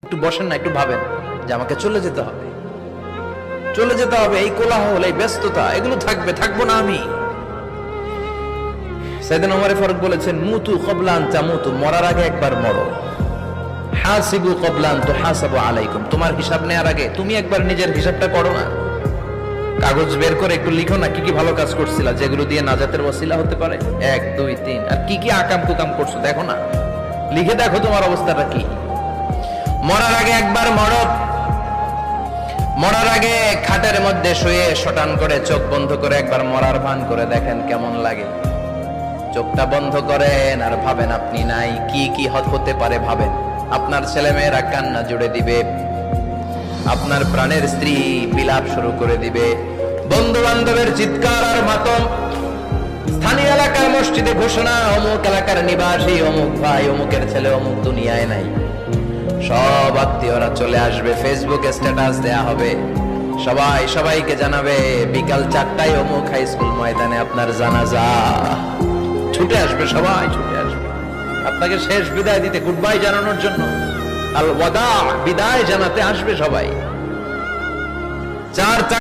একটু বসেন না, একটু ভাবেন যে আমাকে চলে যেতে হবে, চলে যেতে হবে। এই কোলাহল, এই ব্যস্ততা, এগুলো থাকবে, থাকবো না আমি। সাইয়েদনা ওমর ফারুক বলেছেন, মুতু ক্বাবলা আন তামুতু, মরার আগে একবার মরো। হাসিবু ক্বাবলা আন তুহাসাবু আলাইকুম, তোমার হিসাব নেওয়ার আগে তুমি একবার নিজের হিসাবটা করো না। কাগজ বের করে একটু লিখো না, কি কি ভালো কাজ করছিলা যেগুলো দিয়ে নাজাতের ওসিলা হতে পারে, 1 2 3, আর কি কি আকাম কুকাম করছো দেখো না, লিখে দেখো তোমার অবস্থাটা কি। মরার আগে একবার মরো। মরার আগে খাটের মধ্যে শুয়ে শটান করে চোখ বন্ধ করে একবার মরার ভান করে দেখেন কেমন লাগে। চোখটা বন্ধ করেন আর ভাবেন আপনি নাই, কি কি হতে পারে ভাবেন। আপনার ছেলেমেয়েরা কান্না জুড়ে দিবে, আপনার প্রাণের স্ত্রী বিলাপ শুরু করে দিবে, বন্ধু বান্ধবের চিৎকার আর মাতম, স্থানীয় এলাকার মসজিদে ঘোষণা, অমুক এলাকার নিবাসী অমুক ভাই অমুকের ছেলে অমুক দুনিয়ায় নাই। সব আত্মীয়রা চলে আসবে, ফেসবুকে স্ট্যাটাস দেয়া হবে, সবাই সবাইকে জানাবে বিকাল 4টায় অমুক হাই স্কুল ময়দানে আপনার জানাজা। ছুটে আসবে, সবাই ছুটে আসবে আপনাকে শেষ বিদায় দিতে, গুড বাই জানানোর জন্য, আল ওয়াদা, বিদায় জানাতে আসবে সবাই। 4